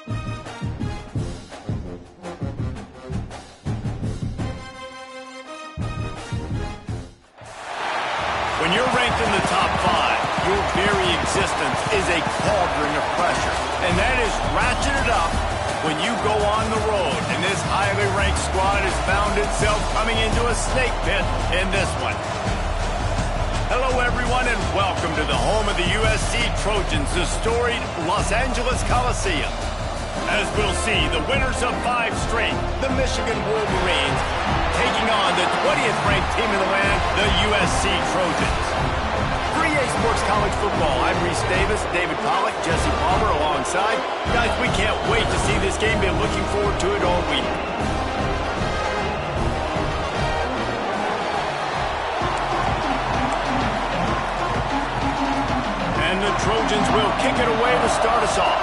When you're ranked in the top 5, your very existence is a cauldron of pressure. And that is ratcheted up when you go on the road. And this highly ranked squad has found itself coming into a snake pit in this one. Hello, everyone, and welcome to the home of the USC Trojans, the storied Los Angeles Coliseum. As we'll see, the winners of 5 straight, the Michigan Wolverines, taking on the 20th ranked team in the land, the USC Trojans. 3A Sports College Football, I'm Reese Davis, David Pollack, Jesse Palmer alongside. Guys, we can't wait to see this game. Been looking forward to it all week. And the Trojans will kick it away to start us off.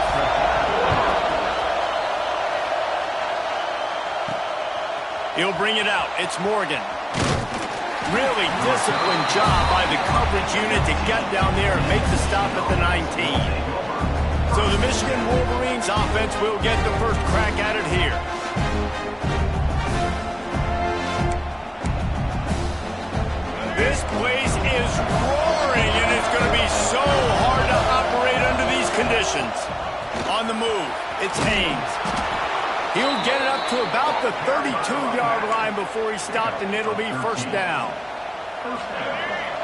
He'll bring it out. It's Morgan. Really disciplined job by the coverage unit to get down there and make the stop at the 19. So the Michigan Wolverines offense will get the first crack at it here. This place is roaring, and it's going to be so hard to operate under these conditions. On the move, it's Haynes. He'll get it up to about the 32-yard line before he stopped, and it'll be first down.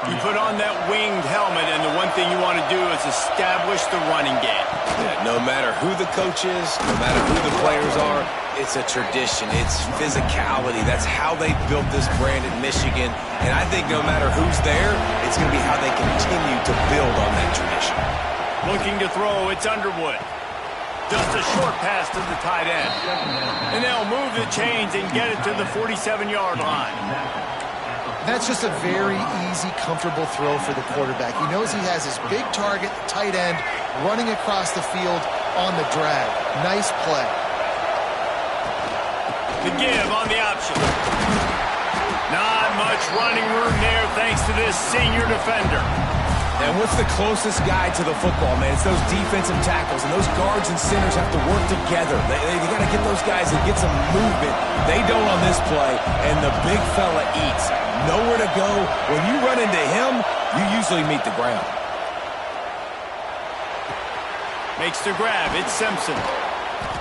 You put on that winged helmet, and the one thing you want to do is establish the running game. Yeah, no matter who the coach is, no matter who the players are, it's a tradition. It's physicality. That's how they built this brand in Michigan. And I think no matter who's there, it's going to be how they continue to build on that tradition. Looking to throw, it's Underwood. Just a short pass to the tight end. And they'll move the chains and get it to the 47-yard line. That's just a very easy, comfortable throw for the quarterback. He knows he has his big target, the tight end, running across the field on the drag. Nice play. The give on the option. Not much running room there thanks to this senior defender. And what's the closest guy to the football, man? It's those defensive tackles, and those guards and centers have to work together. They got to get those guys and get some movement. They don't on this play, and the big fella eats. Nowhere to go. When you run into him, you usually meet the ground. Makes the grab. It's Simpson.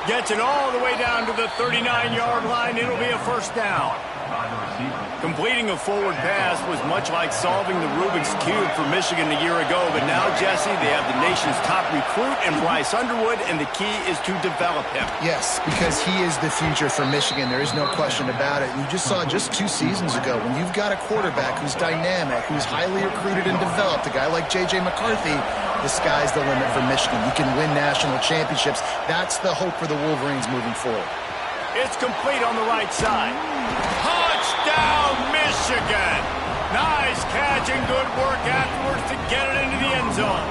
Gets it all the way down to the 39-yard line. It'll be a first down. Completing a forward pass was much like solving the Rubik's Cube for Michigan a year ago, but now, Jesse, they have the nation's top recruit in Bryce Underwood, and the key is to develop him. Yes, because he is the future for Michigan. There is no question about it. You just saw just 2 seasons ago, when you've got a quarterback who's dynamic, who's highly recruited and developed, a guy like J.J. McCarthy, the sky's the limit for Michigan. You can win national championships. That's the hope for the Wolverines moving forward. It's complete on the right side. Touchdown, Michigan! Nice catch and good work afterwards to get it into the end zone.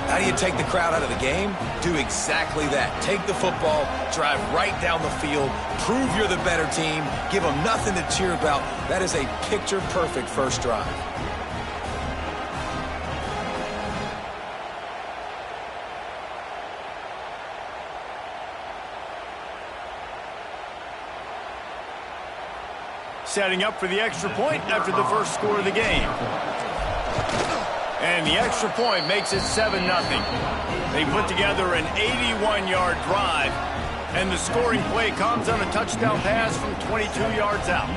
How do you take the crowd out of the game? Do exactly that. Take the football, drive right down the field, prove you're the better team, give them nothing to cheer about. That is a picture-perfect first drive. Setting up for the extra point after the first score of the game. And the extra point makes it 7-0. They put together an 81-yard drive, and the scoring play comes on a touchdown pass from 22 yards out.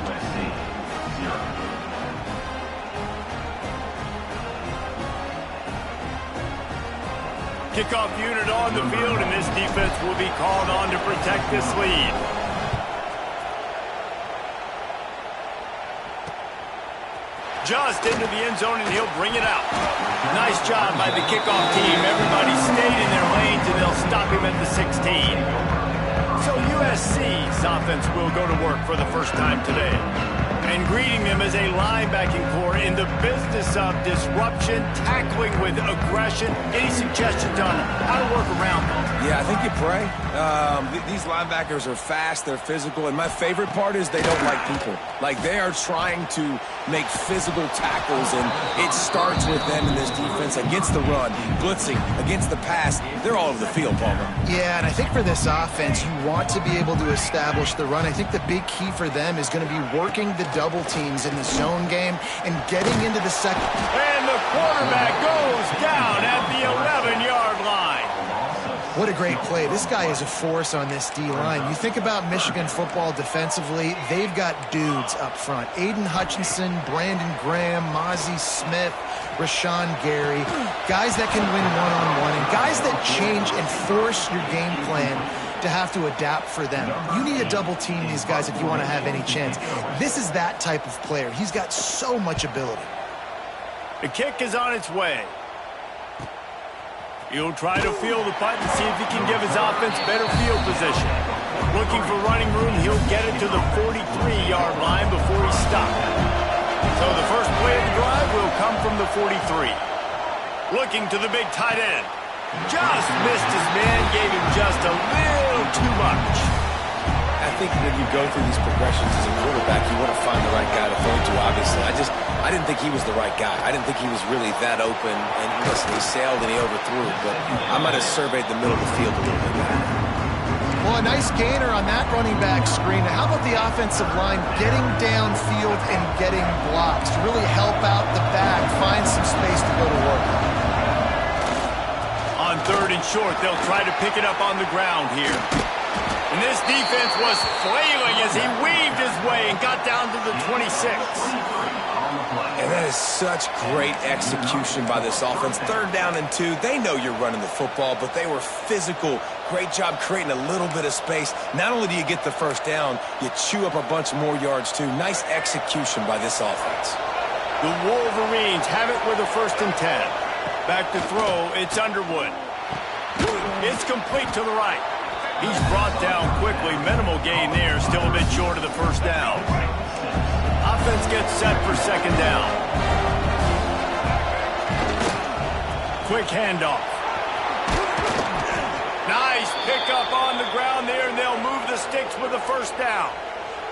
Kickoff unit on the field, and this defense will be called on to protect this lead. Just into the end zone, and he'll bring it out. Nice job by the kickoff team. Everybody stayed in their lanes, and they'll stop him at the 16. So USC's offense will go to work for the first time today. And greeting them as a linebacking core in the business of disruption, tackling with aggression. Any suggestions on how to work around them? Yeah, I think you pray. These linebackers are fast, they're physical, and my favorite part is they don't like people. Like, they are trying to make physical tackles, and it starts with them in this defense against the run, blitzing, against the pass. They're all over the field, Palmer. Yeah, and I think for this offense, you want to be able to establish the run. I think the big key for them is going to be working the double teams in the zone game and getting into the second. And the quarterback goes down at the 11-yard line. What a great play. This guy is a force on this D-line. You think about Michigan football defensively, they've got dudes up front. Aiden Hutchinson, Brandon Graham, Mozzie Smith, Rashawn Gary, guys that can win one-on-one, and guys that change and force your game plan to have to adapt for them. You need to double team these guys if you want to have any chance. This is that type of player. He's got so much ability. The kick is on its way. He'll try to field the punt and see if he can give his offense better field position. Looking for running room, he'll get it to the 43-yard line before he's stopped. So the first play of the drive will come from the 43. Looking to the big tight end. Just missed his man, gave him just a little too much. I think when you go through these progressions as a quarterback, you want to find the right guy to throw to, obviously. I didn't think he was the right guy. I didn't think he was really that open. And listen, he sailed and he overthrew it, but I might have surveyed the middle of the field a little bit better. Well, a nice gainer on that running back screen. Now, how about the offensive line getting downfield and getting blocks to really help out the back, find some space to go to work? On third and short, they'll try to pick it up on the ground here. And this defense was flailing as he weaved his way and got down to the 26. And that is such great execution by this offense. Third down and 2. They know you're running the football, but they were physical. Great job creating a little bit of space. Not only do you get the first down, you chew up a bunch more yards, too. Nice execution by this offense. The Wolverines have it with a 1st and 10. Back to throw, it's Underwood. It's complete to the right. He's brought down quickly. Minimal gain there. Still a bit short of the first down. Offense gets set for 2nd down. Quick handoff. Nice pickup on the ground there, and they'll move the sticks with the 1st down.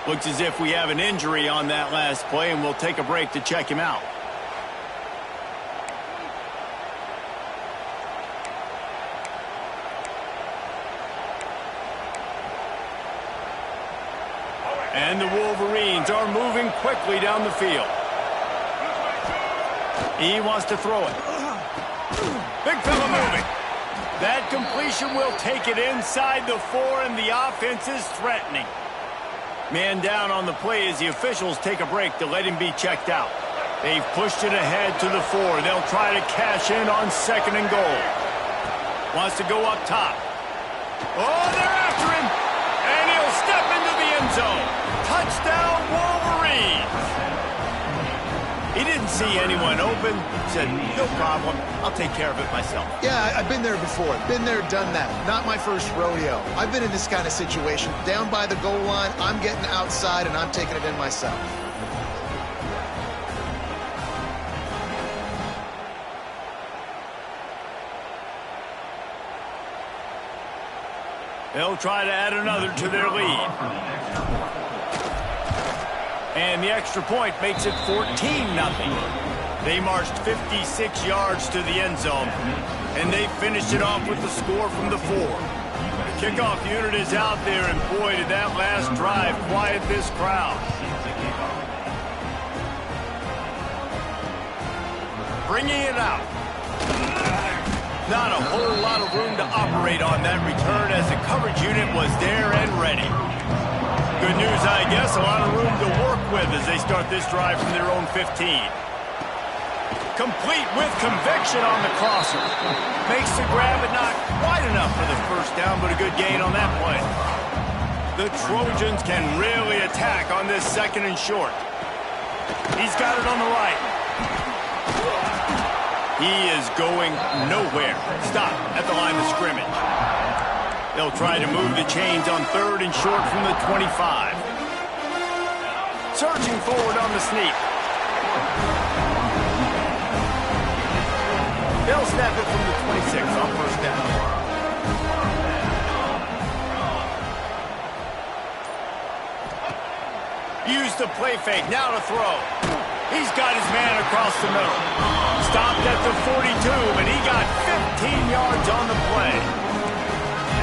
Looks as if we have an injury on that last play, and we'll take a break to check him out. And the Wolverines are moving quickly down the field. He wants to throw it. Big fella moving. That completion will take it inside the 4, and the offense is threatening. Man down on the play as the officials take a break to let him be checked out. They've pushed it ahead to the 4. They'll try to cash in on 2nd and goal. Wants to go up top. Oh, they're after him. And he'll step into the end zone. Touchdown, Wolverines. He didn't see anyone open. Said, no problem. I'll take care of it myself. Yeah, I've been there before. Been there, done that. Not my first rodeo. I've been in this kind of situation. Down by the goal line, I'm getting outside, and I'm taking it in myself. They'll try to add another to their lead. And the extra point makes it 14-0. They marched 56 yards to the end zone, and they finished it off with the score from the 4. The kickoff unit is out there, and boy, did that last drive quiet this crowd. Bringing it out. Not a whole lot of room to operate on that return as the coverage unit was there and ready. Good news, I guess, a lot of room to work with as they start this drive from their own 15. Complete with conviction on the crosser. Makes the grab, but not quite enough for the first down, but a good gain on that play. The Trojans can really attack on this 2nd and short. He's got it on the right. He is going nowhere. Stop at the line of scrimmage. They'll try to move the chains on 3rd and short from the 25. Surging forward on the sneak. They'll snap it from the 26 on first down. Use the play fake, now to throw. He's got his man across the middle. Stopped at the 42, and he got 15 yards on the play.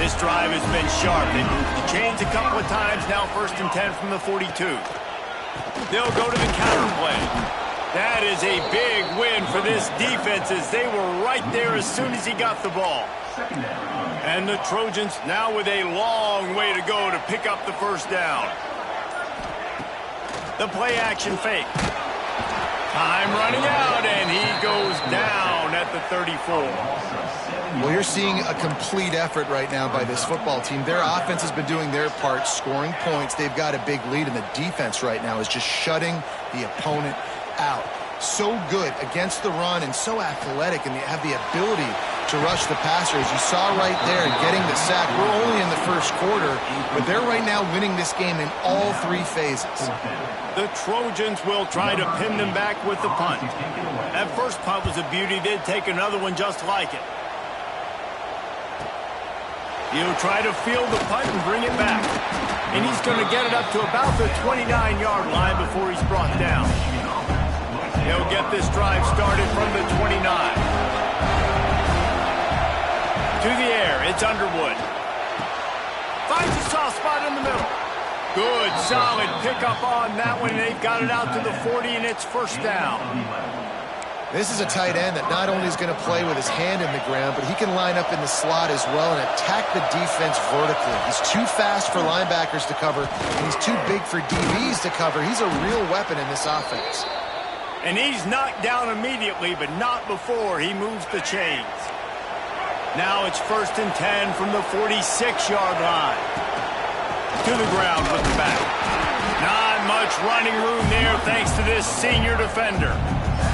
This drive has been sharp. They moved the chains a couple of times, now 1st and 10 from the 42. They'll go to the counter play. That is a big win for this defense as they were right there as soon as he got the ball. And the Trojans now with a long way to go to pick up the first down. The play action fake. Time running out, and he goes down at the 34. Well, you're seeing a complete effort right now by this football team. Their offense has been doing their part, scoring points. They've got a big lead, and the defense right now is just shutting the opponent out. So good against the run and so athletic, and they have the ability to rush the passer. As you saw right there, getting the sack. We're only in the first quarter, but they're right now winning this game in all 3 phases. The Trojans will try to pin them back with the punt. That first punt was a beauty. They'd take another one just like it. He'll try to field the punt and bring it back. And he's going to get it up to about the 29-yard line before he's brought down. He'll get this drive started from the 29. To the air, it's Underwood. Finds a soft spot in the middle. Good, solid pickup on that one. They've got it out to the 40, and it's first down. This is a tight end that not only is going to play with his hand in the ground, but he can line up in the slot as well and attack the defense vertically. He's too fast for linebackers to cover, and he's too big for DBs to cover. He's a real weapon in this offense. And he's knocked down immediately, but not before he moves the chains. Now it's 1st and 10 from the 46-yard line. To the ground with the back. Not much running room there thanks to this senior defender.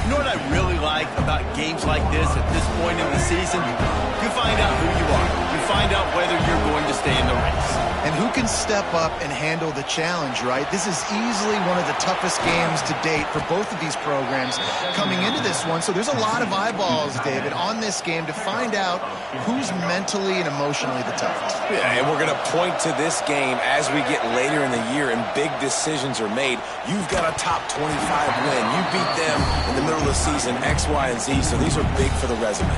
You know what I really like about games like this at this point in the season? You find out who you are. You find out whether you're going to stay in the race. And who can step up and handle the challenge, right? This is easily one of the toughest games to date for both of these programs coming into this one. So there's a lot of eyeballs, David, on this game to find out who's mentally and emotionally the toughest. Yeah, and we're going to point to this game as we get later in the year and big decisions are made. You've got a top 25 win. You beat them in the middle of the season, X, Y, and Z, so these are big for the resume.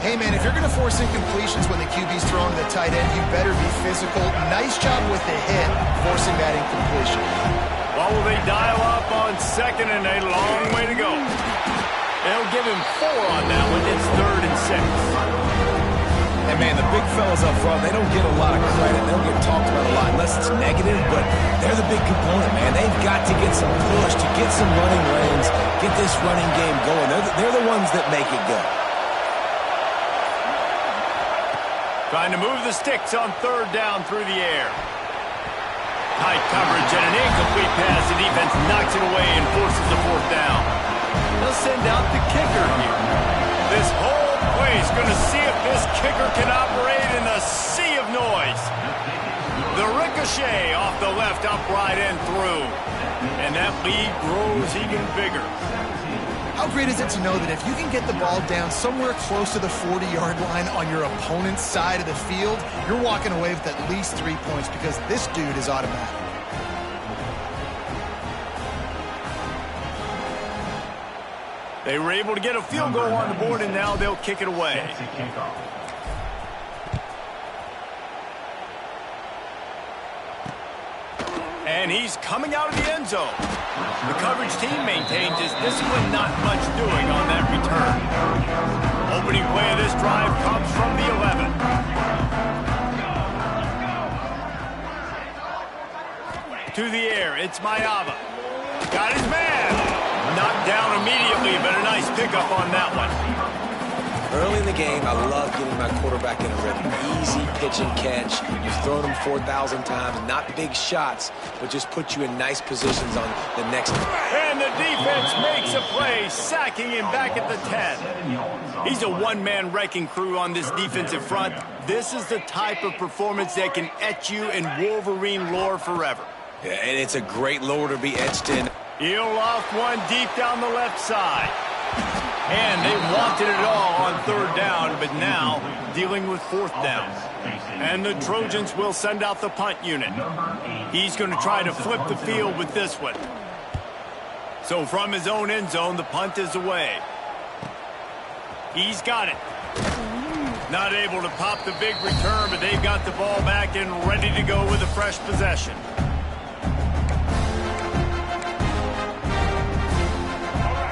Hey, man, if you're going to force incompletions when the QB's throwing the tight end, you better be physical. Nice job with the hit, forcing that incompletion. Well, will they dial up on 2nd and a long way to go? They'll give him 4 on that one. It's 3rd and 6. And, man, the big fellas up front, they don't get a lot of credit. They don't get talked about a lot unless it's negative, but they're the big component, man. They've got to get some push, to get some running lanes, get this running game going. They're the ones that make it go. Trying to move the sticks on 3rd down through the air. Tight coverage and an incomplete pass. The defense knocks it away and forces the 4th down. They'll send out the kicker here. This whole place going to see if this kicker can operate in a sea of noise. The ricochet off the left upright and through. And that lead grows even bigger. How great is it to know that if you can get the ball down somewhere close to the 40-yard line on your opponent's side of the field, you're walking away with at least 3 points because this dude is automatic. They were able to get a field goal on the board, and now they'll kick it away. And he's coming out of the end zone. The coverage team maintains his discipline, not much doing on that return. Opening play of this drive comes from the 11. To the air, it's Mayava. Got his man. Knocked down immediately, but a nice pickup on that one. Early in the game, I love getting my quarterback in a rhythm. Easy pitch and catch. You've thrown them 4,000 times. Not big shots, but just put you in nice positions on the next one. And the defense makes a play, sacking him back at the 10. He's a one-man wrecking crew on this defensive front. This is the type of performance that can etch you in Wolverine lore forever. Yeah, and it's a great lure to be etched in. He'll loft one deep down the left side. And they wanted it all on third down, but now dealing with fourth down. And the Trojans will send out the punt unit. He's going to try to flip the field with this one. So from his own end zone, the punt is away. He's got it. Not able to pop the big return, but they've got the ball back and ready to go with a fresh possession.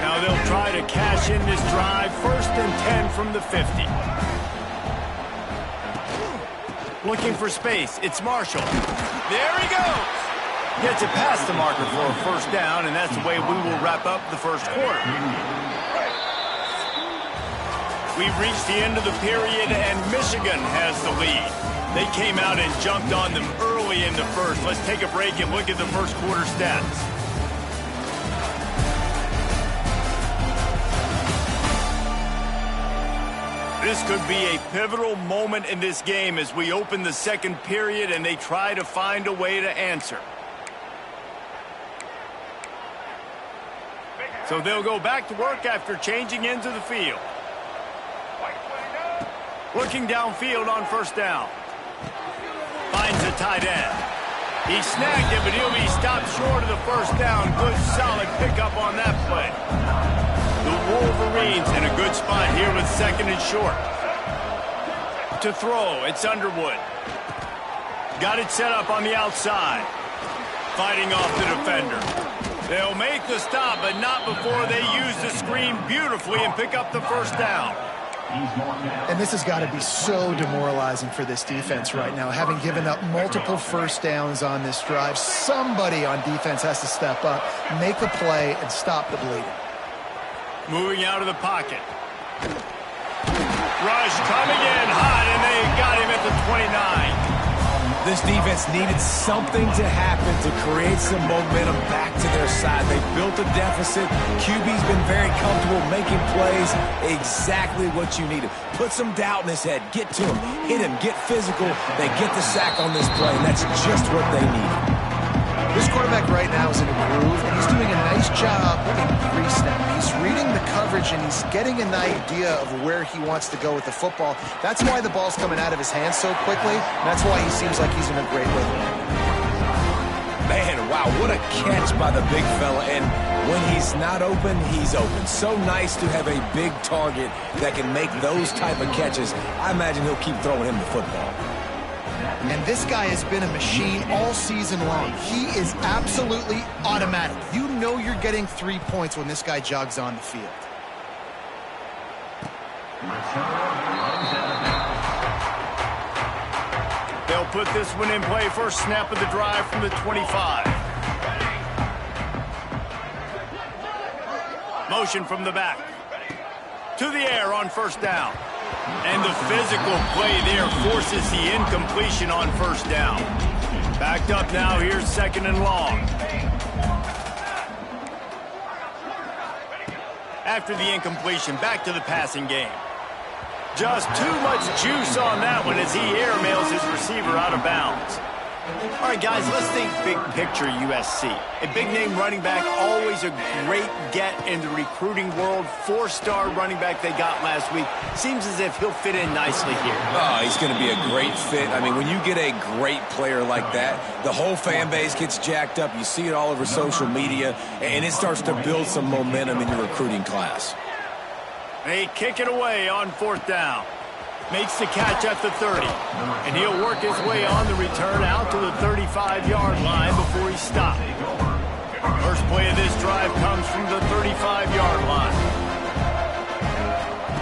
Now they'll try to cash in this drive. 1st and 10 from the 50. Looking for space. It's Marshall. There he goes. Gets it past the marker for a first down, and that's the way we will wrap up the first quarter. We've reached the end of the period, and Michigan has the lead. They came out and jumped on them early in the first. Let's take a break and look at the first quarter stats. This could be a pivotal moment in this game as we open the second period and they try to find a way to answer. So they'll go back to work after changing into the field. Looking downfield on first down. Finds a tight end. He snagged it, but he'll be stopped short of the first down. Good, solid pickup on that play. The Wolverines in a good spot here with 2nd and short. To throw, it's Underwood. Got it set up on the outside. Fighting off the defender. They'll make the stop, but not before they use the screen beautifully and pick up the first down. And this has got to be so demoralizing for this defense right now. Having given up multiple first downs on this drive, somebody on defense has to step up, make a play, and stop the bleeding. Moving out of the pocket. Rush coming in hot, and they got him at the 29. This defense needed something to happen to create some momentum back to their side. They built a deficit. QB's been very comfortable making plays. Exactly what you needed. Put some doubt in his head. Get to him. Hit him. Get physical. They get the sack on this play, and that's just what they needed. This quarterback right now is in a groove, and he's doing a nice job in pre-snap. He's reading the coverage, and he's getting an idea of where he wants to go with the football. That's why the ball's coming out of his hands so quickly, and that's why he seems like he's in a great rhythm. Man, wow, what a catch by the big fella. And when he's not open, he's open. So nice to have a big target that can make those type of catches. I imagine he'll keep throwing him the football. And this guy has been a machine all season long. He is absolutely automatic. You know you're getting 3 points when this guy jogs on the field. They'll put this one in play. First snap of the drive from the 25. Motion from the back. To the air on first down. And the physical play there forces the incompletion on first down. Backed up now, here's 2nd and long. After the incompletion, back to the passing game. Just too much juice on that one as he airmails his receiver out of bounds. All right, guys, let's think big picture USC. A big-name running back, always a great get in the recruiting world. 4-star running back they got last week. Seems as if he'll fit in nicely here. Oh, he's going to be a great fit. I mean, when you get a great player like that, the whole fan base gets jacked up. You see it all over social media, and it starts to build some momentum in your recruiting class. They kick it away on 4th down. Makes the catch at the 30. And he'll work his way on the return out to the 35-yard line before he's stopped. First play of this drive comes from the 35-yard line.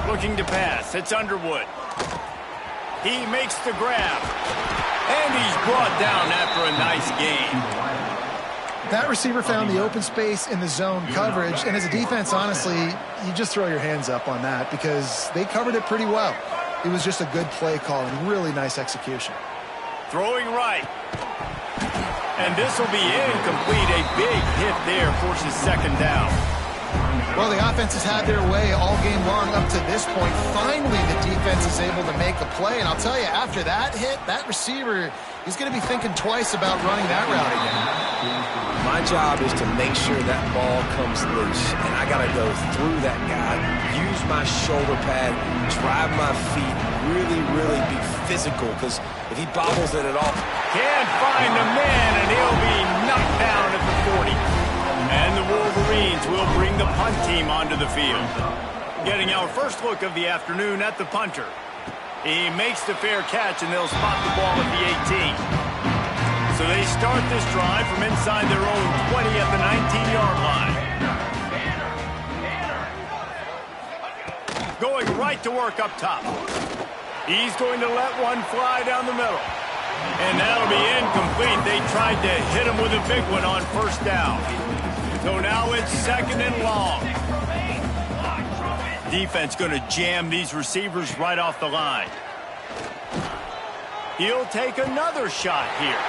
Looking to pass. It's Underwood. He makes the grab. And he's brought down after a nice gain. That receiver found the open space in the zone coverage. And as a defense, honestly, you just throw your hands up on that because they covered it pretty well. It was just a good play call and really nice execution. Throwing right. And this will be incomplete. A big hit there forces 2nd down. Well, the offense has had their way all game long up to this point. Finally, the defense is able to make a play. And I'll tell you, after that hit, that receiver, he's going to be thinking twice about running that route again. My job is to make sure that ball comes loose, and I got to go through that guy, use my shoulder pad, drive my feet, really be physical, because if he bobbles it at all... Can't find the man, and he'll be knocked down at the 40. And the Wolverines will bring the punt team onto the field. Getting our first look of the afternoon at the punter. He makes the fair catch, and they'll spot the ball at the 18. So they start this drive from inside their own 20 at the 19-yard line. Going right to work up top. He's going to let one fly down the middle. And that'll be incomplete. They tried to hit him with a big one on first down. So now it's second and long. Defense going to jam these receivers right off the line. He'll take another shot here.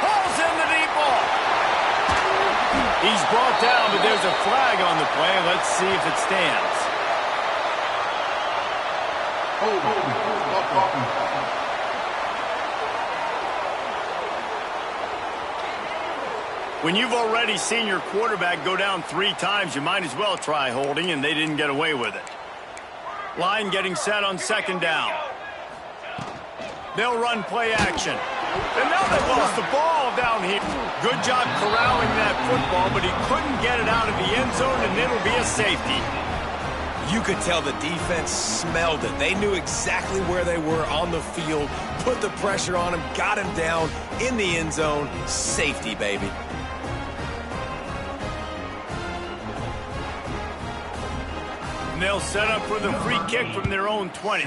Pulls in the deep ball. He's brought down, but there's a flag on the play. Let's see if it stands. When you've already seen your quarterback go down 3 times, you might as well try holding, and they didn't get away with it. Line getting set on second down. They'll run play action. And now they lost the ball down here. Good job corralling that football, but he couldn't get it out of the end zone, and it'll be a safety. You could tell the defense smelled it. They knew exactly where they were on the field, put the pressure on him, got him down in the end zone. Safety, baby. And they'll set up for the free kick from their own 20.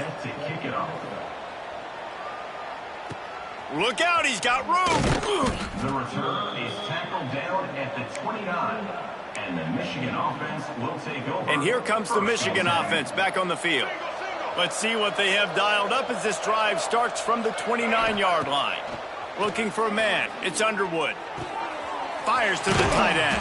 Look out, he's got room. The return is tackled down at the 29. And the Michigan offense will take over. And here comes the Michigan offense back on the field. Let's see what they have dialed up as this drive starts from the 29-yard line. Looking for a man. It's Underwood. Fires to the tight end.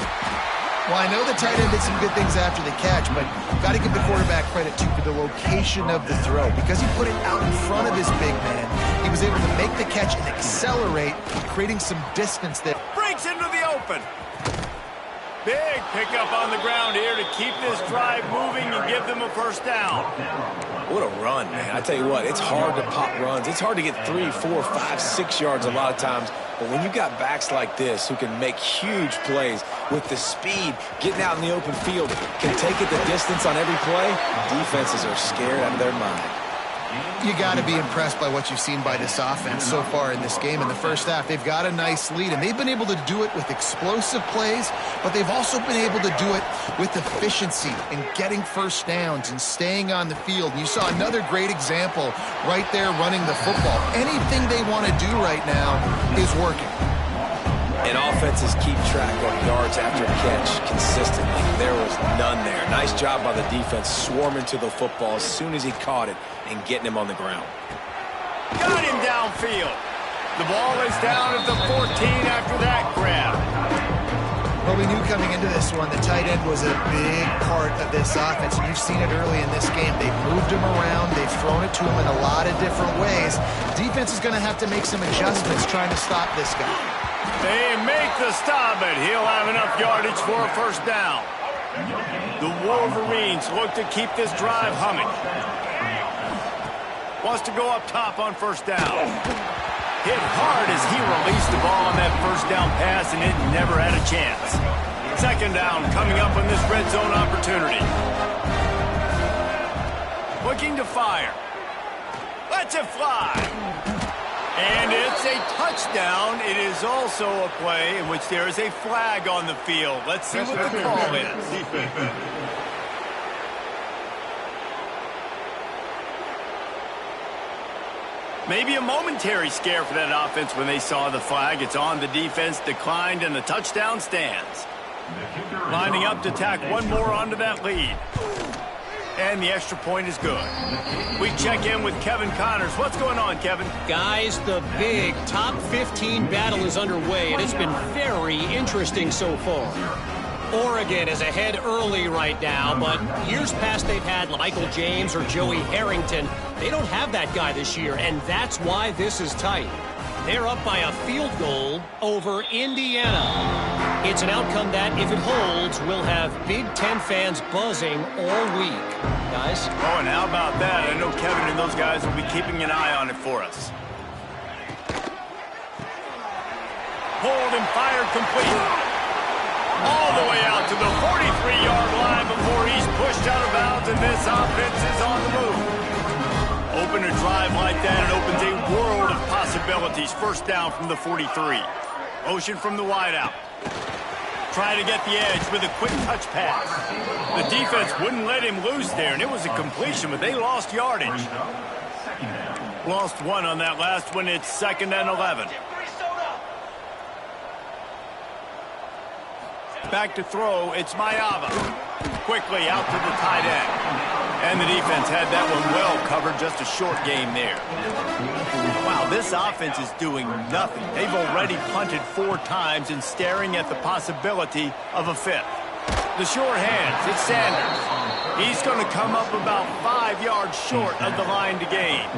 Well, I know the tight end did some good things after the catch, but got to give the quarterback credit, too, for the location of the throw. Because he put it out in front of his big man, he was able to make the catch and accelerate, creating some distance there. Breaks into the open. Big pickup on the ground here to keep this drive moving and give them a first down. What a run, man. I tell you what, it's hard to pop runs. It's hard to get 3, 4, 5, 6 yards a lot of times. But when you got backs like this who can make huge plays with the speed, getting out in the open field, can take it the distance on every play, defenses are scared out of their mind. You got to be impressed by what you've seen by this offense so far in this game. In the first half, they've got a nice lead, and they've been able to do it with explosive plays, but they've also been able to do it with efficiency and getting first downs and staying on the field. And you saw another great example right there running the football. Anything they want to do right now is working. And offenses keep track of yards after catch consistently. There was none there. Nice job by the defense swarming to the football as soon as he caught it and getting him on the ground. Got him downfield. The ball is down at the 14 after that grab. Well, we knew coming into this one the tight end was a big part of this offense, and you've seen it early in this game. They've moved him around. They've thrown it to him in a lot of different ways. Defense is going to have to make some adjustments trying to stop this guy. They make the stop, but he'll have enough yardage for a first down. The Wolverines look to keep this drive humming. Wants to go up top on first down. Hit hard as he released the ball on that first down pass, and it never had a chance. Second down coming up on this red zone opportunity. Looking to fire. Lets it fly. And it's a touchdown. It is also a play in which there is a flag on the field. Let's see what the call is. Maybe a momentary scare for that offense when they saw the flag. It's on, the defense declined, and the touchdown stands. Lining up to tack one more onto that lead. And the extra point is good. We check in with Kevin Connors. What's going on, Kevin? Guys, the big top 15 battle is underway, and it's been very interesting so far. Oregon is ahead early right now, but years past they've had Michael James or Joey Harrington. They don't have that guy this year, and that's why this is tight. They're up by a field goal over Indiana. It's an outcome that, if it holds, will have Big Ten fans buzzing all week. Guys? Oh, and how about that? I know Kevin and those guys will be keeping an eye on it for us. Hold and fire complete. All the way out to the 43-yard line before he's pushed out of bounds, and this offense is on the move. Open a drive like that, it opens a world of possibilities. First down from the 43. Motion from the wideout. Trying to get the edge with a quick touch pass. The defense wouldn't let him loose there, and it was a completion, but they lost yardage. Lost one on that last one. It's 2nd and 11. Back to throw, it's Mayava. Quickly out to the tight end. And the defense had that one well covered, just a short game there. Wow, this offense is doing nothing. They've already punted 4 times and staring at the possibility of a 5th. The short hands, it's Sanders. He's going to come up about 5 yards short of the line to gain.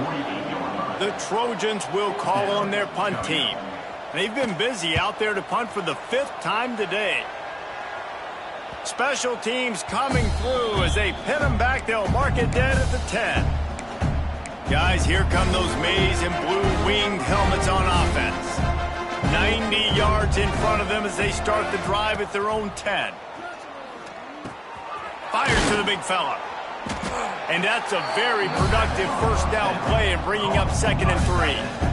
The Trojans will call on their punt team. They've been busy out there to punt for the 5th time today. Special teams coming through as they pin them back. They'll mark it dead at the 10. Guys, here come those maize and blue winged helmets on offense. 90 yards in front of them as they start the drive at their own 10. Fires to the big fella. And that's a very productive first down play and bringing up 2nd and 3.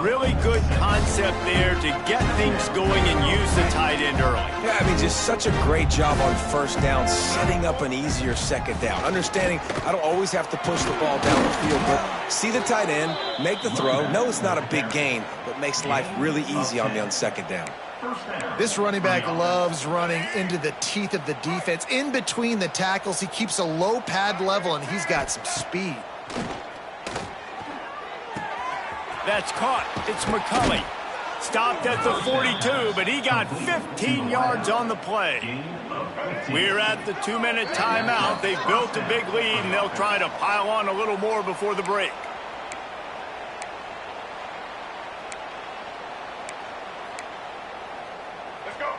Really good concept there to get things going and use the tight end early. Yeah, I mean, just such a great job on first down, setting up an easier second down. Understanding I don't always have to push the ball down the field, but see the tight end, make the throw. No, it's not a big gain, but makes life really easy on me on second down. This running back loves running into the teeth of the defense. In between the tackles, he keeps a low pad level, and he's got some speed. That's caught. It's McCulley. Stopped at the 42, but he got 15 yards on the play. We're at the 2-minute timeout. They've built a big lead, and they'll try to pile on a little more before the break.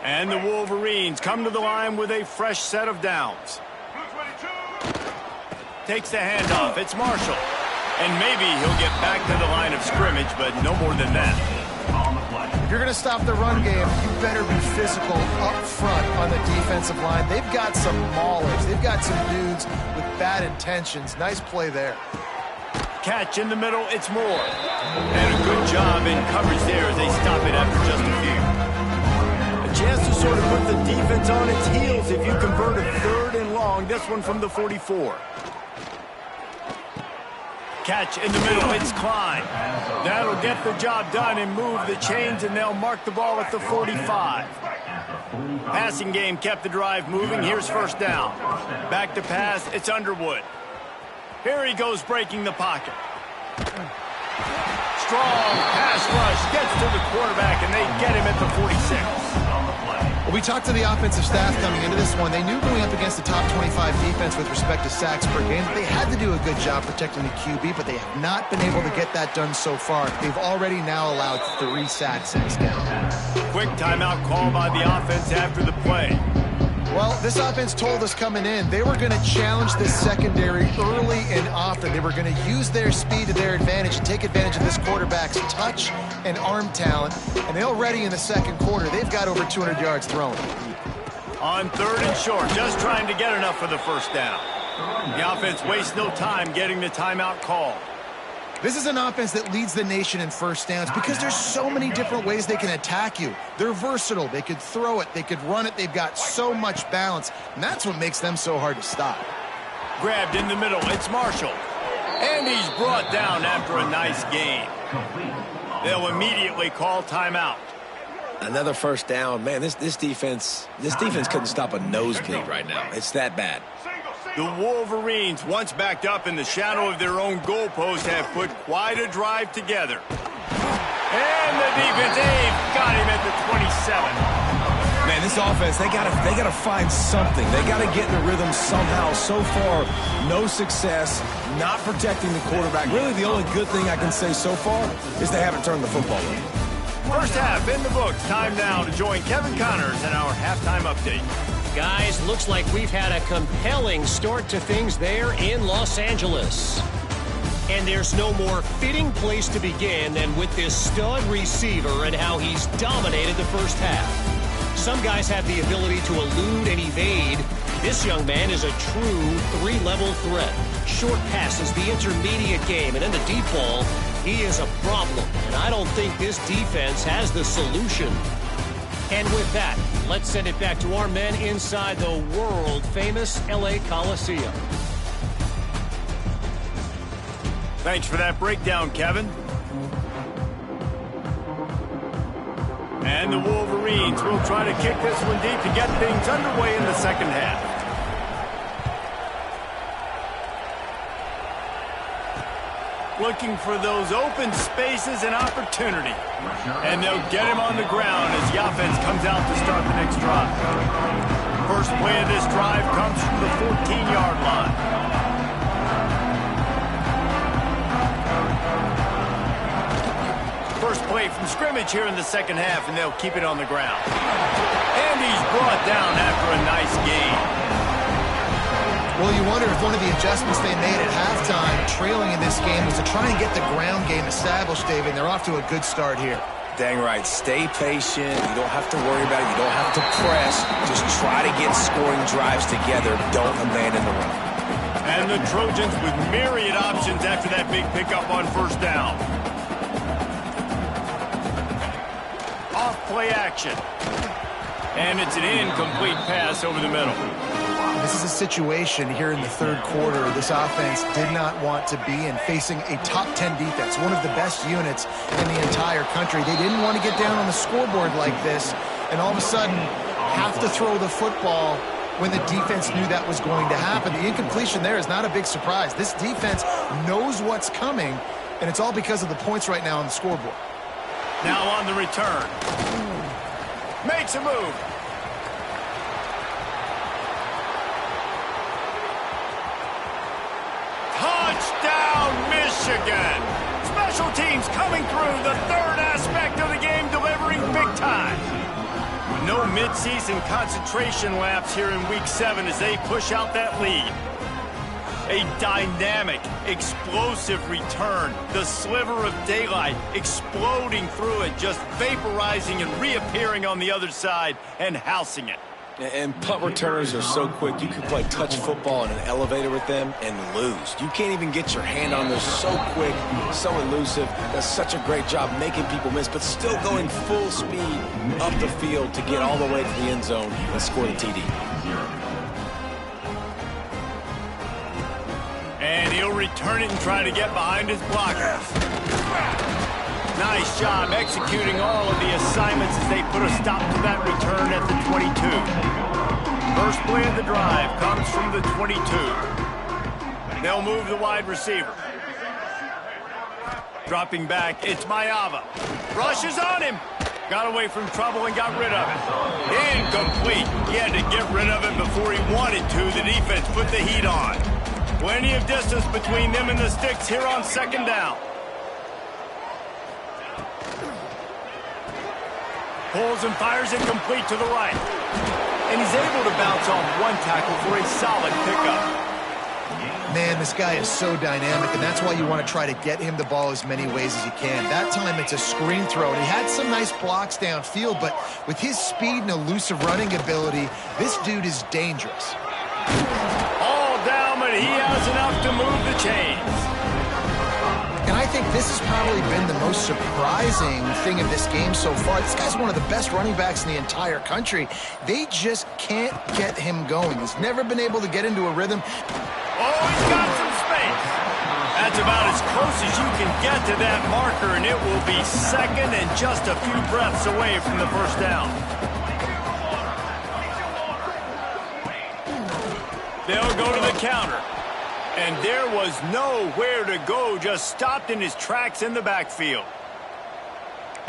And the Wolverines come to the line with a fresh set of downs. Takes the handoff. It's Marshall. And maybe he'll get back to the line of scrimmage, but no more than that. If you're going to stop the run game, you better be physical up front on the defensive line. They've got some maulers. They've got some dudes with bad intentions. Nice play there. Catch in the middle, it's Moore. And a good job in coverage there as they stop it after just a few. A chance to sort of put the defense on its heels if you convert a 3rd and long. This one from the 44. Catch in the middle, it's Klein. That'll get the job done and move the chains, and they'll mark the ball at the 45. Passing game kept the drive moving. Here's first down. Back to pass, it's Underwood. Here he goes breaking the pocket. Strong pass rush, gets to the quarterback, and they get him at the 46. Well, we talked to the offensive staff coming into this one. They knew going up against the top 25 defense with respect to sacks per game that they had to do a good job protecting the QB, but they have not been able to get that done so far. They've already now allowed 3 sacks in this game. Quick timeout call by the offense after the play. Well, this offense told us coming in they were going to challenge this secondary early and often. They were going to use their speed to their advantage and take advantage of this quarterback's touch and arm talent. And they already in the second quarter, they've got over 200 yards thrown. On 3rd and short, just trying to get enough for the first down. The offense wastes no time getting the timeout call. This is an offense that leads the nation in first downs because there's so many different ways they can attack you. They're versatile. They could throw it. They could run it. They've got so much balance, and that's what makes them so hard to stop. Grabbed in the middle. It's Marshall. And he's brought down after a nice gain. They'll immediately call timeout. Another first down. Man, this defense couldn't stop a nosebleed right now. It's that bad. The Wolverines, once backed up in the shadow of their own goalpost, have put quite a drive together. And the defense, they've got him at the 27. Man, this offense, they gotta find something. They gotta get in a rhythm somehow. So far, no success, not protecting the quarterback. Really, the only good thing I can say so far is they haven't turned the football over. First half in the books. Time now to join Kevin Connors in our halftime update. Guys, looks like we've had a compelling start to things there in Los Angeles. And there's no more fitting place to begin than with this stud receiver and how he's dominated the first half. Some guys have the ability to elude and evade. This young man is a true three-level threat. Short passes, the intermediate game, and then the deep ball. He is a problem, and I don't think this defense has the solution. And with that, let's send it back to our men inside the world-famous LA Coliseum. Thanks for that breakdown, Kevin. And the Wolverines will try to kick this one deep to get things underway in the second half. Looking for those open spaces and opportunity. And they'll get him on the ground as the offense comes out to start the next drive. First play of this drive comes from the 14-yard line. First play from scrimmage here in the second half, and they'll keep it on the ground. And he's brought down after a nice gain. Well, you wonder if one of the adjustments they made at halftime, trailing in this game, was to try and get the ground game established, David. They're off to a good start here. Dang right. Stay patient. You don't have to worry about it. You don't have to press. Just try to get scoring drives together. Don't abandon the run. And the Trojans with myriad options after that big pickup on first down. Off-play action. And it's an incomplete pass over the middle. This is a situation here in the third quarter this offense did not want to be in, facing a top 10 defense, one of the best units in the entire country. They didn't want to get down on the scoreboard like this and all of a sudden have to throw the football when the defense knew that was going to happen. The incompletion there is not a big surprise. This defense knows what's coming, and it's all because of the points right now on the scoreboard. Now on the return. Makes a move. Touchdown, Michigan. Special teams coming through, the third aspect of the game, delivering big time. With no midseason concentration laps here in Week 7 as they push out that lead. A dynamic, explosive return. The sliver of daylight exploding through it, just vaporizing and reappearing on the other side and housing it. And punt returners are so quick. You can play touch football in an elevator with them and lose. You can't even get your hand on them. So quick, so elusive. Does such a great job making people miss, but still going full speed up the field to get all the way to the end zone and score the TD. And he'll return it and try to get behind his blockers. Nice job executing all of the assignments as they put a stop to that return at the 22. First play of the drive comes from the 22. They'll move the wide receiver. Dropping back, it's Mayava. Rushes on him. Got away from trouble and got rid of it. Incomplete. He had to get rid of it before he wanted to. The defense put the heat on. Plenty of distance between them and the sticks here on second down. Pulls and fires it complete to the right. And he's able to bounce off one tackle for a solid pickup. Man, this guy is so dynamic, and that's why you want to try to get him the ball as many ways as you can. That time it's a screen throw, and he had some nice blocks downfield, but with his speed and elusive running ability, this dude is dangerous. All down, but he has enough to move the chains. And I think this has probably been the most surprising thing of this game so far. This guy's one of the best running backs in the entire country. They just can't get him going. He's never been able to get into a rhythm. Oh, he's got some space. That's about as close as you can get to that marker, and it will be second and just a few breaths away from the first down. They'll go to the counter. And there was nowhere to go, just stopped in his tracks in the backfield.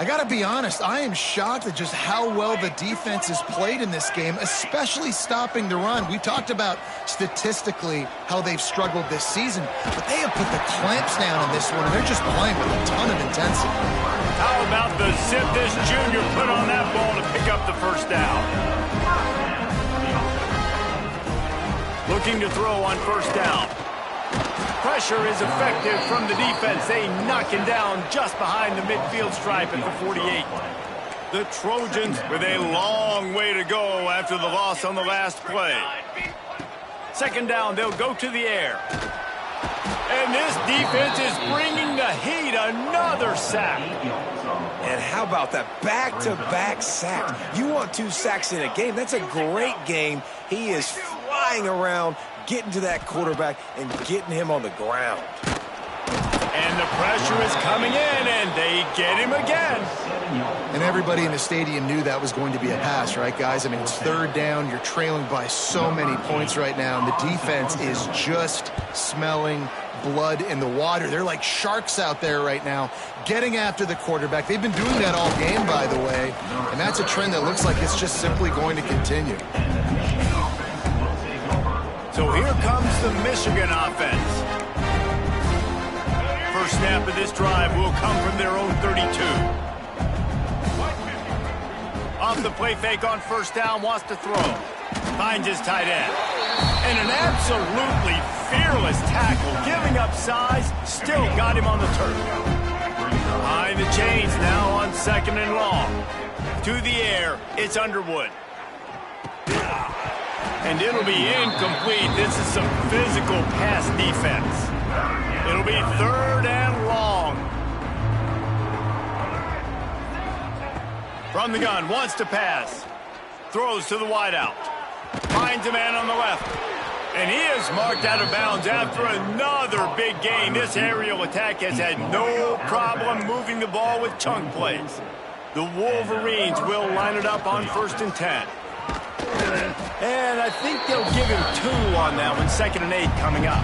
I got to be honest, I am shocked at just how well the defense has played in this game, especially stopping the run. We talked about statistically how they've struggled this season, but they have put the clamps down on this one, and they're just playing with a ton of intensity. How about the zip this junior put on that ball to pick up the first down? Looking to throw on first down. Pressure is effective from the defense. They knock him down just behind the midfield stripe at the 48. The Trojans with a long way to go after the loss on the last play. Second down, they'll go to the air. And this defense is bringing the heat. Another sack. And how about that back-to-back sacks? You want 2 sacks in a game. That's a great game. He is flying around, getting to that quarterback and getting him on the ground. And the pressure is coming in, and they get him again. And everybody in the stadium knew that was going to be a pass, right, guys? I mean, it's third down. You're trailing by so many points right now, and the defense is just smelling blood in the water. They're like sharks out there right now, getting after the quarterback. They've been doing that all game, by the way, and that's a trend that looks like it's just simply going to continue. So here comes the Michigan offense. First snap of this drive will come from their own 32. Off the play fake on first down, wants to throw. Finds his tight end. And an absolutely fearless tackle, giving up size, still got him on the turf. Behind the chains now on second and long. To the air, it's Underwood. And it'll be incomplete. This is some physical pass defense. It'll be third and long. From the gun, wants to pass. Throws to the wideout. Finds a man on the left. And he is marked out of bounds after another big gain. This aerial attack has had no problem moving the ball with chunk plays. The Wolverines will line it up on 1st and 10. And I think they'll give him 2 on that one. 2nd and 8 coming up.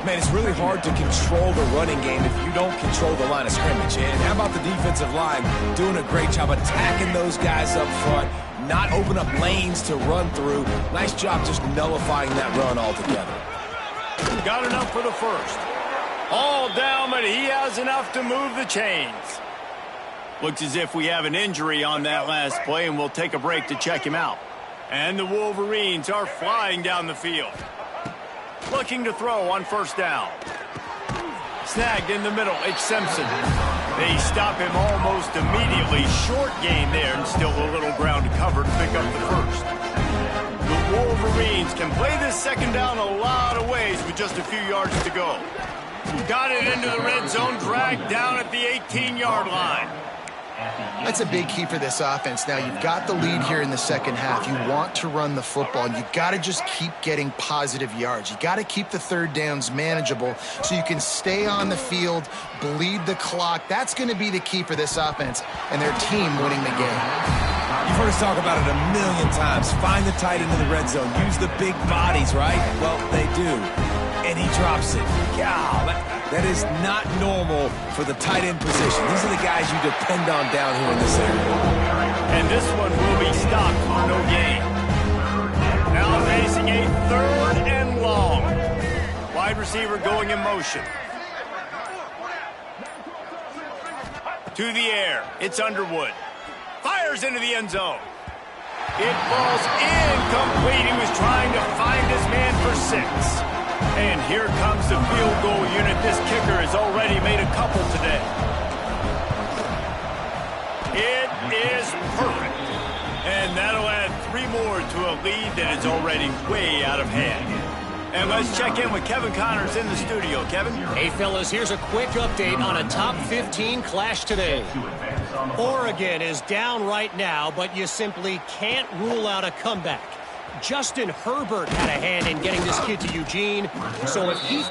Man, it's really hard to control the running game if you don't control the line of scrimmage. And how about the defensive line doing a great job attacking those guys up front, not open up lanes to run through. Nice job just nullifying that run altogether. Got enough for the first. All down, but he has enough to move the chains. Looks as if we have an injury on that last play, and we'll take a break to check him out. And the Wolverines are flying down the field. Looking to throw on first down. Snagged in the middle, it's Simpson. They stop him almost immediately. Short gain there, and still a little ground to cover to pick up the first. The Wolverines can play this second down a lot of ways with just a few yards to go. Got it into the red zone, dragged down at the 18-yard line. That's a big key for this offense. Now, you've got the lead here in the second half. You want to run the football, and you've got to just keep getting positive yards. You got to keep the third downs manageable so you can stay on the field, bleed the clock. That's going to be the key for this offense and their team winning the game. You've heard us talk about it a million times. Find the tight end in the red zone. Use the big bodies, right? Well, they do. And he drops it. God, that is not normal for the tight end position. These are the guys you depend on down here in this area. And this one will be stopped for no gain. Now facing a third and long. Wide receiver going in motion. To the air, it's Underwood. Fires into the end zone. It falls incomplete. He was trying to find his man for 6. And here comes the field goal unit. This kicker has already made a couple today. It is perfect. And that'll add 3 more to a lead that is already way out of hand. And let's check in with Kevin Connors in the studio. Kevin? Hey, fellas, here's a quick update on a top 15 clash today. Oregon is down right now, but you simply can't rule out a comeback. Justin Herbert had a hand in getting this kid to Eugene, so if he...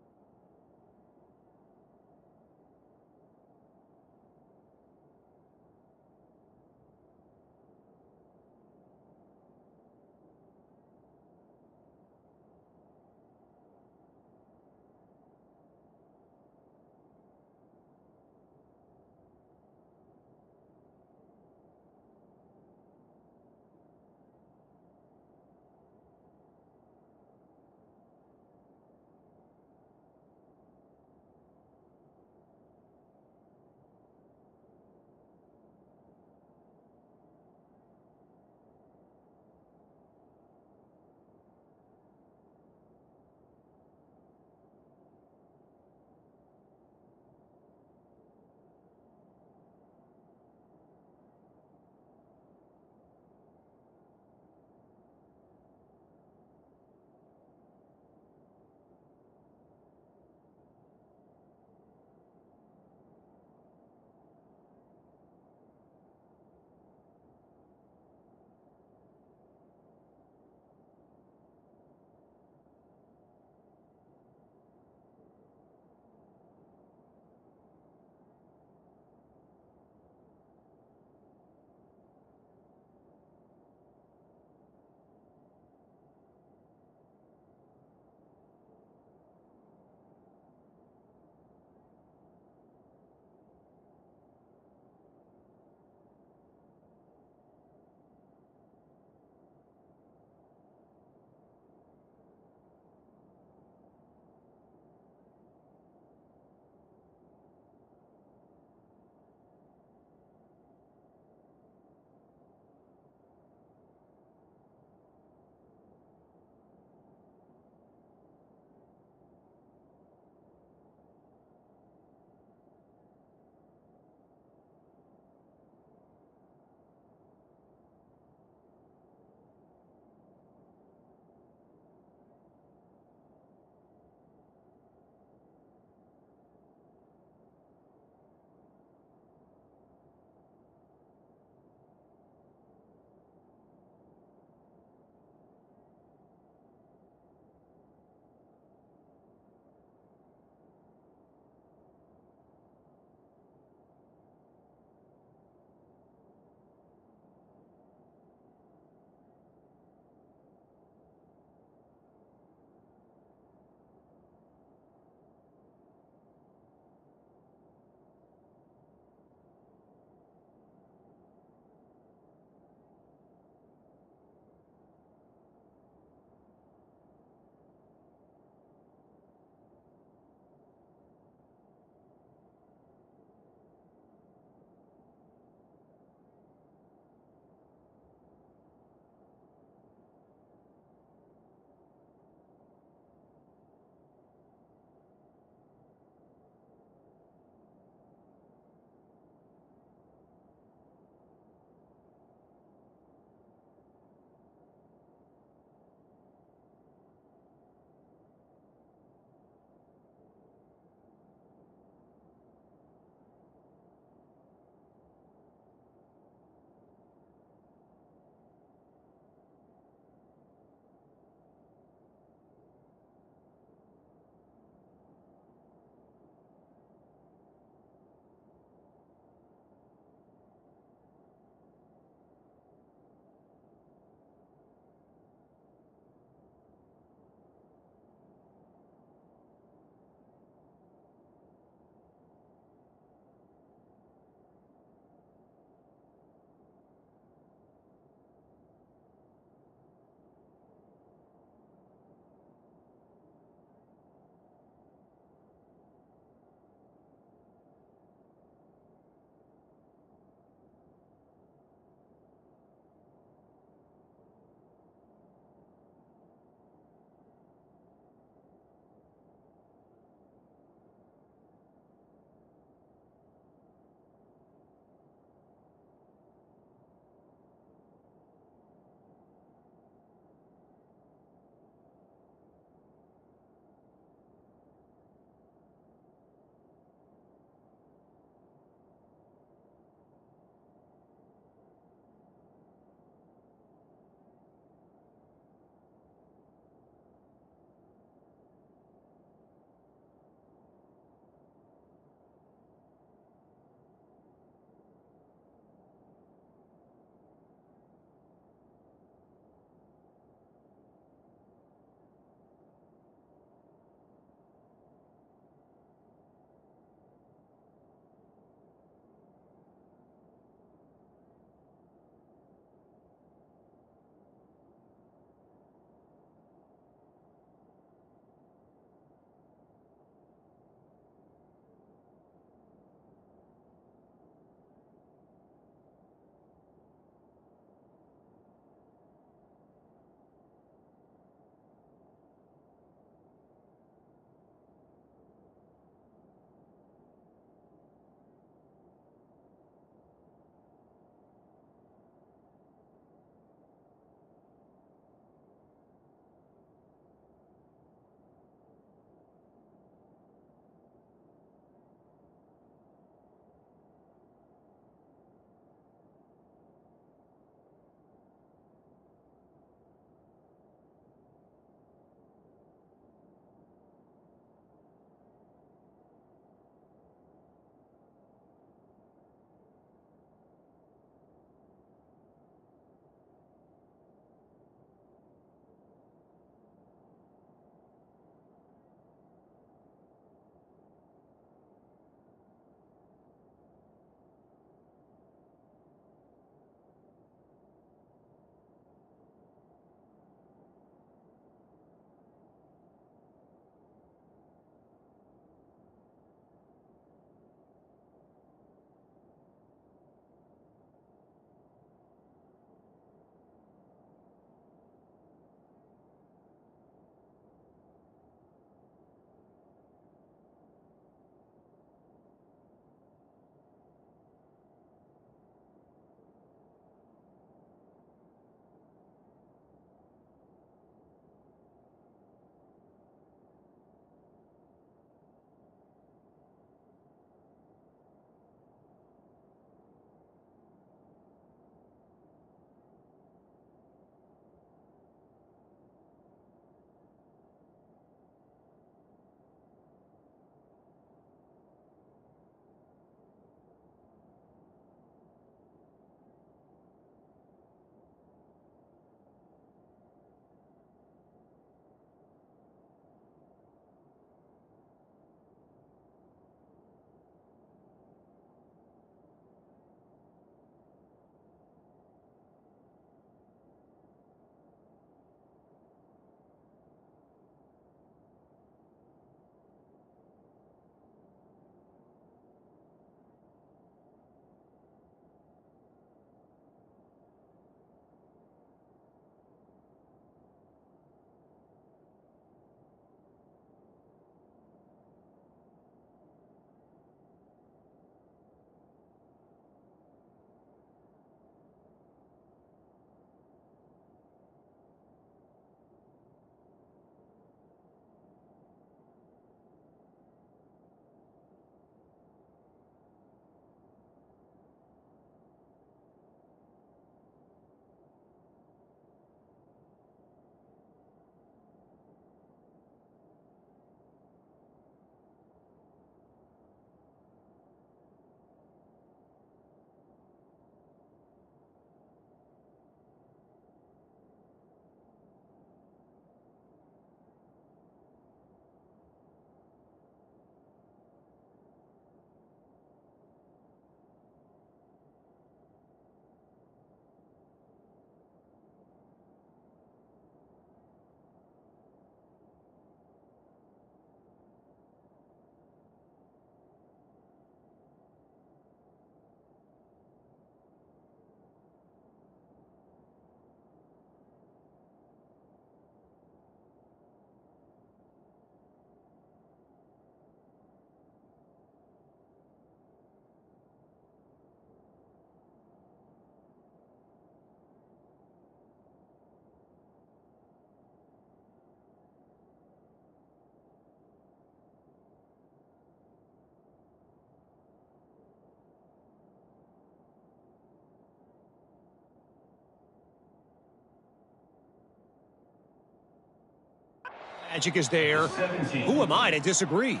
Magic is there. Who am I to disagree?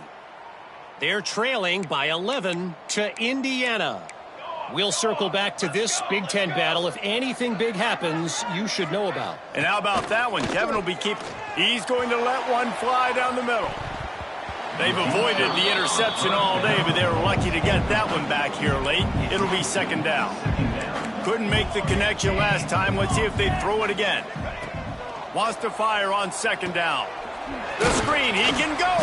They're trailing by 11 to Indiana. We'll circle back to this Big Ten battle. If anything big happens, you should know about. And how about that one? Kevin will be He's going to let one fly down the middle. They've avoided the interception all day, but they were lucky to get that one back here late. It'll be second down. Couldn't make the connection last time. Let's see if they throw it again. Wants to fire on second down. The screen, he can go.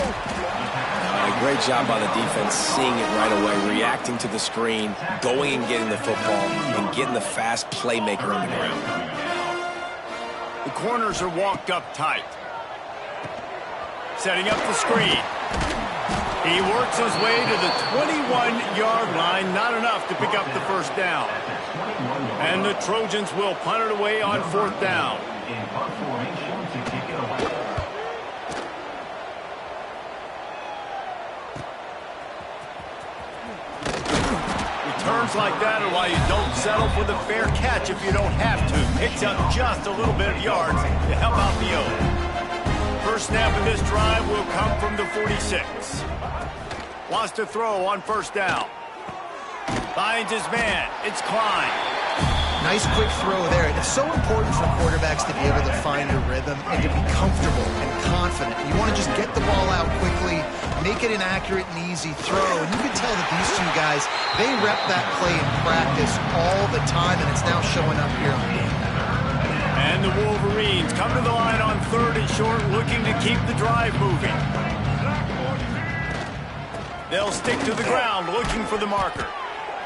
Great job by the defense, seeing it right away, reacting to the screen, going and getting the football, and getting the fast playmaker on the ground. The corners are walked up tight. Setting up the screen. He works his way to the 21-yard line, not enough to pick up the first down. And the Trojans will punt it away on fourth down. Returns like that are why you don't settle for the fair catch if you don't have to. Picks up just a little bit of yards to help out the O. First snap of this drive will come from the 46. Wants to throw on first down. Finds his man. It's Klein. Nice quick throw there. It's so important for quarterbacks to be able to find their rhythm and to be comfortable and confident. You want to just get the ball out quickly, make it an accurate and easy throw. And you can tell that these two guys, they rep that play in practice all the time, and it's now showing up here on game. And the Wolverines come to the line on third and short, looking to keep the drive moving. They'll stick to the ground, looking for the marker.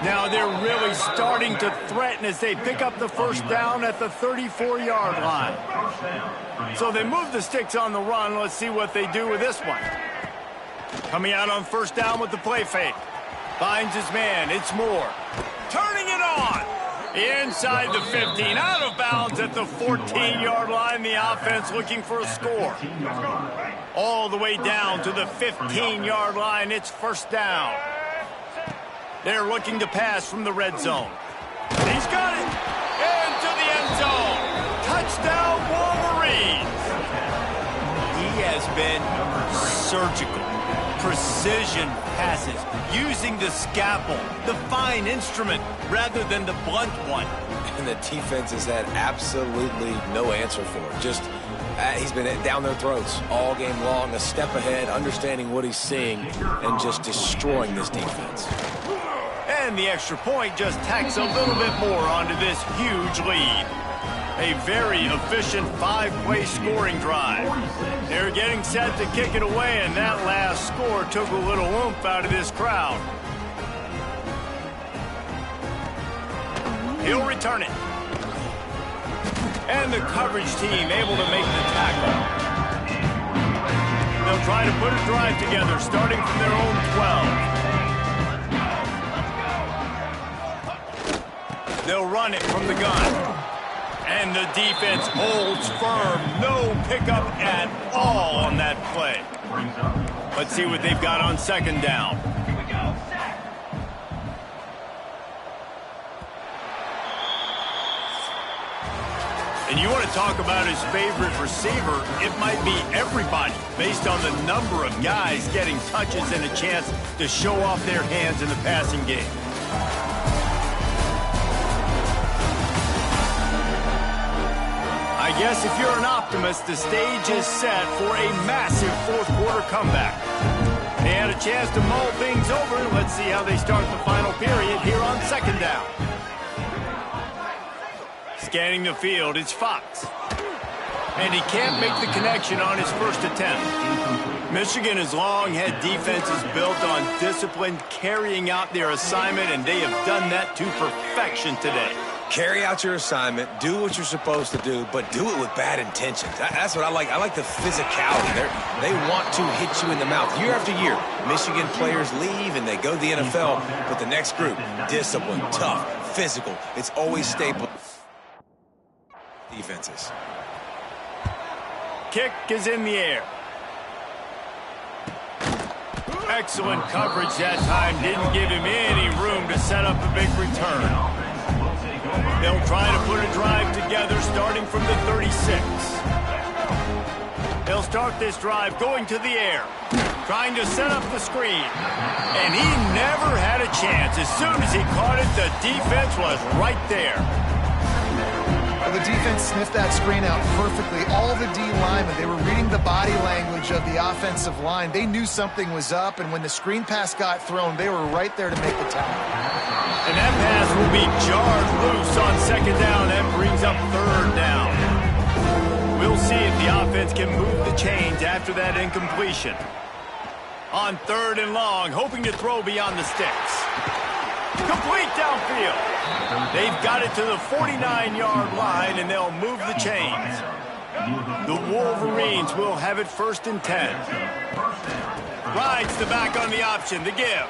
Now they're really starting to threaten as they pick up the first down at the 34-yard line. So they move the sticks on the run. Let's see what they do with this one. Coming out on first down with the play fake. Finds his man. It's Moore. Turning it on. Inside the 15. Out of bounds at the 14-yard line. The offense looking for a score. All the way down to the 15-yard line. It's first down. They're looking to pass from the red zone. He's got it. Into the end zone. Touchdown, Wolverines. He has been surgical. Precision passes. Using the scalpel, the fine instrument, rather than the blunt one. And the defense has had absolutely no answer for it. Just, he's been down their throats all game long, a step ahead, understanding what he's seeing, and just destroying this defense. And the extra point just tacks a little bit more onto this huge lead. A very efficient 5-play scoring drive. They're getting set to kick it away, and that last score took a little oomph out of this crowd. He'll return it. And the coverage team able to make the tackle. They'll try to put a drive together, starting from their own 12. They'll run it from the gun. And the defense holds firm. No pickup at all on that play. Let's see what they've got on second down. And you want to talk about his favorite receiver, it might be everybody, based on the number of guys getting touches and a chance to show off their hands in the passing game. I guess if you're an optimist, the stage is set for a massive fourth-quarter comeback. They had a chance to mull things over. Let's see how they start the final period here on second down. Scanning the field, it's Fox. And he can't make the connection on his first attempt. Michigan has long had defenses built on discipline, carrying out their assignment, and they have done that to perfection today. Carry out your assignment, do what you're supposed to do, but do it with bad intentions. That's what I like. I like the physicality. They want to hit you in the mouth. Year after year, Michigan players leave and they go to the NFL, but the next group, discipline, tough, physical. It's always staple defenses. Kick is in the air. Excellent coverage that time. Didn't give him any room to set up a big return. They'll try to put a drive together starting from the 36. They'll start this drive going to the air, trying to set up the screen. And he never had a chance. As soon as he caught it, the defense was right there. Well, the defense sniffed that screen out perfectly. All the D linemen, they were reading the body language of the offensive line. They knew something was up, and when the screen pass got thrown, they were right there to make the tackle. And that pass will be jarred loose on second down. That brings up third down. We'll see if the offense can move the chains after that incompletion. On third and long, hoping to throw beyond the sticks. Complete downfield. They've got it to the 49-yard line, and they'll move the chains. The Wolverines will have it 1st and 10. Rides the back on the option, the give.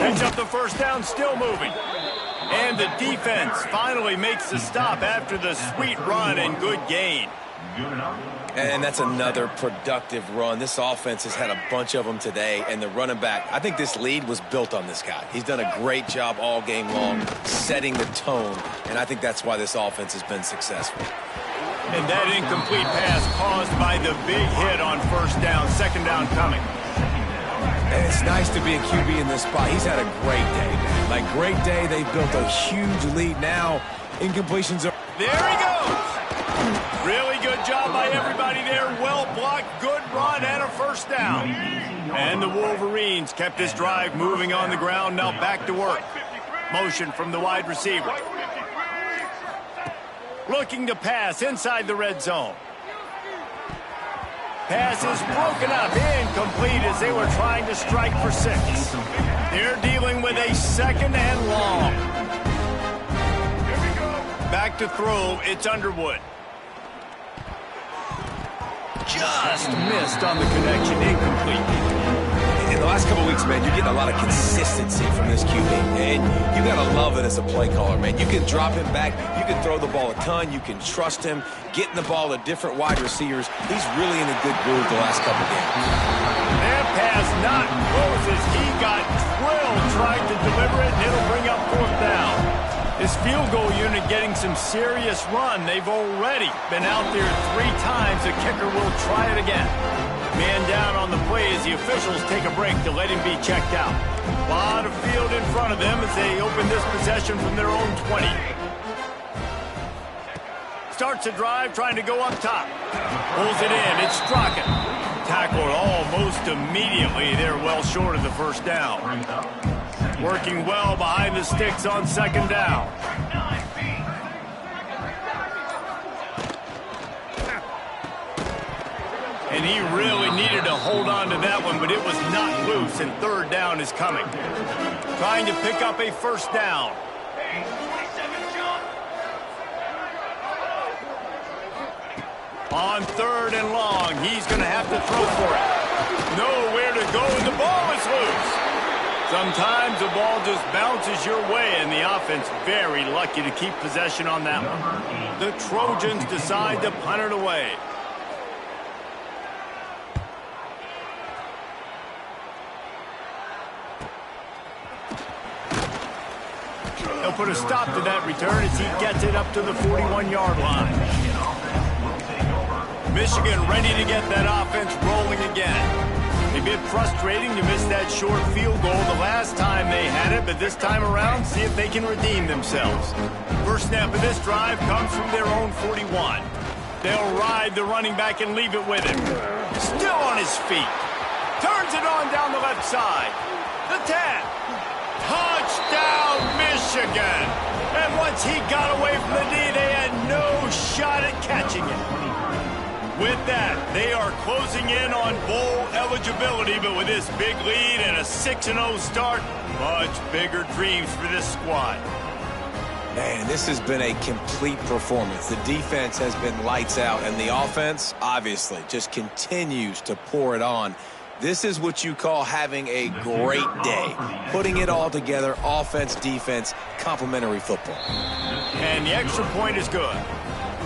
Picks up the first down, still moving. And the defense finally makes the stop after the sweet run and good gain. And that's another productive run. This offense has had a bunch of them today, and the running back, I think this lead was built on this guy. He's done a great job all game long setting the tone, and I think that's why this offense has been successful. And that incomplete pass caused by the big hit on first down, second down coming. And it's nice to be a QB in this spot. He's had a great day, man. Like, great day. They've built a huge lead now. Incompletions are... There he goes. Really good job by everybody there. Well blocked, good run, and a first down. And the Wolverines kept this drive moving on the ground. Now back to work. Motion from the wide receiver. Looking to pass inside the red zone. Pass is broken up, incomplete as they were trying to strike for 6. They're dealing with a second and long. Back to throw, it's Underwood. Just missed on the connection, incomplete. In the last couple weeks, man, you're getting a lot of consistency from this QB, and you got to love it as a play caller, man. You can drop him back, you can throw the ball a ton, you can trust him, getting the ball to different wide receivers. He's really in a good groove the last couple games. That pass not close as he got drilled trying to deliver it, and it'll bring up 4th down. This field goal unit getting some serious run. They've already been out there 3 times. The kicker will try it again. Man down on the play as the officials take a break to let him be checked out. A lot of field in front of them as they open this possession from their own 20. Starts a drive trying to go up top. Pulls it in. It's Trogans. Tackled almost immediately. They're well short of the first down. Working well behind the sticks on second down. And he really needed to hold on to that one, but it was not loose, and third down is coming. Trying to pick up a first down. On third and long, he's going to have to throw for it. Nowhere to go, and the ball is loose. Sometimes the ball just bounces your way, and the offense very lucky to keep possession on that one. The Trojans decide to punt it away. They'll put a stop to that return as he gets it up to the 41-yard line. Michigan ready to get that offense rolling again. A bit frustrating to miss that short field goal the last time they had it, but this time around, see if they can redeem themselves. First snap of this drive comes from their own 41. They'll ride the running back and leave it with him. Still on his feet. Turns it on down the left side. The 10. Touchdown, Michigan! And once he got away from the D, they had no shot at catching it. With that, they are closing in on bowl eligibility, but with this big lead and a 6-0 start, much bigger dreams for this squad. Man, this has been a complete performance. The defense has been lights out, and the offense, obviously, just continues to pour it on. This is what you call having a great day. Putting it all together, offense, defense, complementary football. And the extra point is good.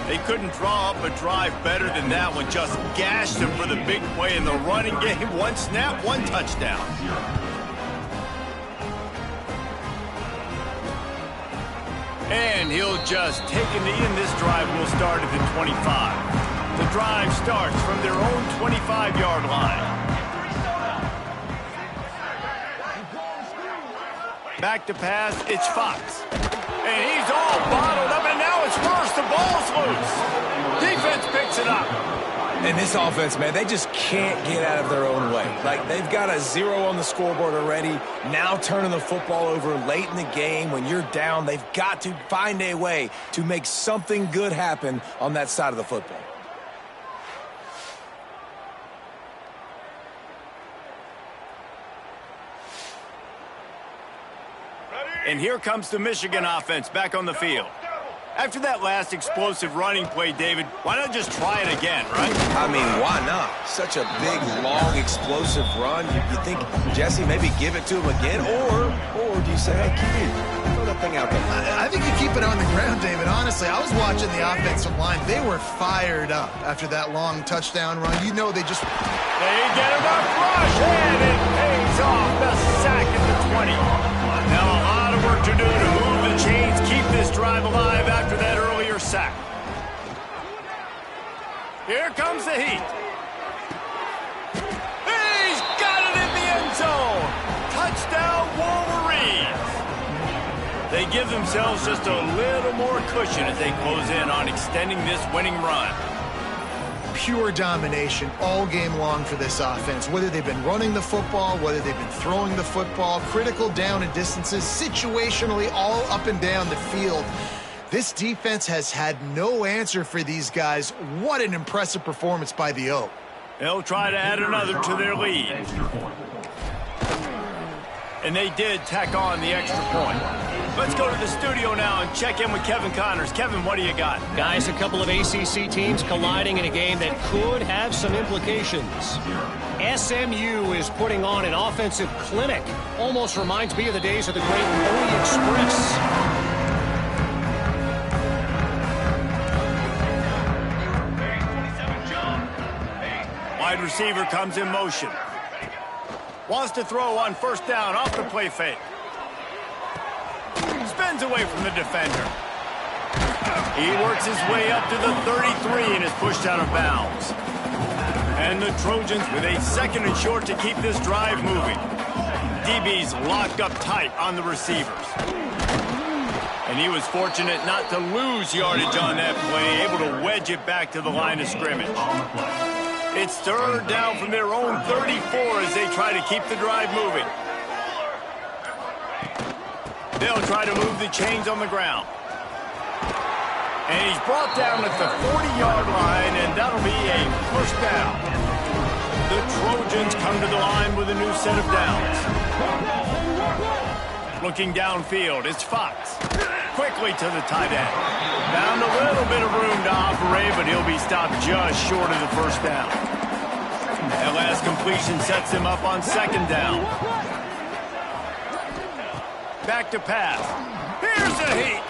They couldn't draw up a drive better than that one. Just gashed them for the big play in the running game. One snap, one touchdown. And he'll just take a knee, and this drive will start at the 25. The drive starts from their own 25-yard line. Back to pass, it's Fox. And he's all bottled up, and now it's worse. The ball's loose. Defense picks it up. And this offense, man, they just can't get out of their own way. Like, they've got a 0 on the scoreboard already. Now turning the football over late in the game when you're down, they've got to find a way to make something good happen on that side of the football. And here comes the Michigan offense back on the field. After that last explosive running play, David, why not just try it again, right? I mean, why not? Such a big, long, explosive run. You think, Jesse, maybe give it to him again? Or do you say, hey, throw that thing out there? I think you keep it on the ground, David. Honestly, I was watching the offensive line. They were fired up after that long touchdown run. You know they just... They get him up rush, and it pays off. The sack at the 20. Now a lot of work to do to move the chains, keep this drive alive after that earlier sack. Here comes the heat. He's got it in the end zone. Touchdown, Wolverines. They give themselves just a little more cushion as they close in on extending this winning run. Pure domination all game long for this offense. Whether they've been running the football, whether they've been throwing the football, critical down and distances, situationally all up and down the field. This defense has had no answer for these guys. What an impressive performance by the Oak. They'll try to add another to their lead. And they did tack on the extra point. Let's go to the studio now and check in with Kevin Connors. Kevin, what do you got? Guys, a couple of ACC teams colliding in a game that could have some implications. SMU is putting on an offensive clinic. Almost reminds me of the days of the great Pony Express. Wide receiver comes in motion. Wants to throw on first down off the play fake. Spins away from the defender. He works his way up to the 33 and is pushed out of bounds. And the Trojans with a second and short to keep this drive moving. DB's locked up tight on the receivers. And he was fortunate not to lose yardage on that play, able to wedge it back to the line of scrimmage. It's third down from their own 34 as they try to keep the drive moving. They'll try to move the chains on the ground. And he's brought down at the 40-yard line, and that'll be a first down. The Trojans come to the line with a new set of downs. Looking downfield, it's Fox. Quickly to the tight end. Found a little bit of room to operate, but he'll be stopped just short of the first down. That last completion sets him up on second down. Back to pass. Here's the heat.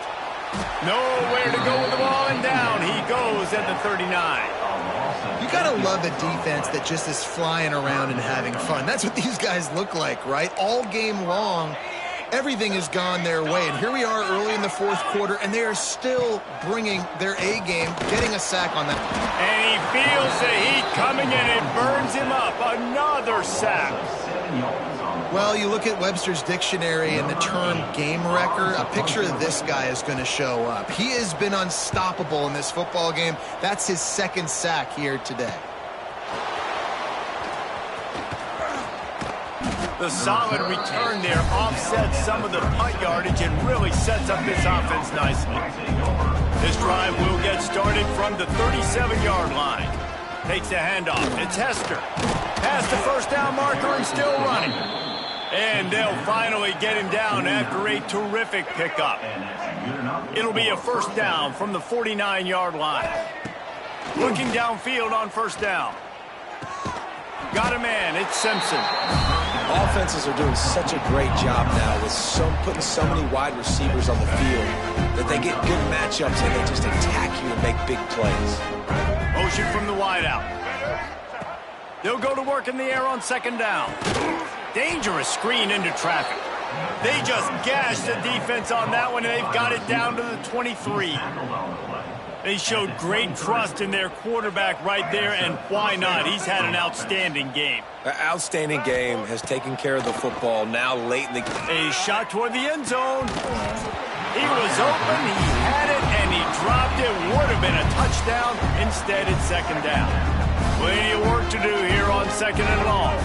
Nowhere to go with the ball, and down he goes at the 39. You gotta love a defense that just is flying around and having fun. That's what these guys look like, right? All game long, everything has gone their way. And here we are early in the fourth quarter, and they are still bringing their A game, getting a sack on that. And he feels the heat coming, and it burns him up. Another sack. Well, you look at Webster's dictionary and the term game wrecker, a picture of this guy is going to show up. He has been unstoppable in this football game. That's his second sack here today. The solid return there offsets some of the punt yardage and really sets up this offense nicely. This drive will get started from the 37-yard line. Takes the handoff. It's Hester. Past the first down marker and still running. And they'll finally get him down after a terrific pickup. It'll be a first down from the 49-yard line. Looking downfield on first down. Got a man. It's Simpson. Offenses are doing such a great job now with putting so many wide receivers on the field that they get good matchups and they just attack you and make big plays. Motion from the wideout. They'll go to work in the air on second down. Dangerous screen into traffic. They just gashed the defense on that one, and they've got it down to the 23. They showed great trust in their quarterback right there, and why not? He's had an outstanding game. An outstanding game, has taken care of the football now late in the game. A shot toward the end zone. He was open, he had it, and he dropped it. Would have been a touchdown. Instead, it's second down. Plenty of work to do here on second and long.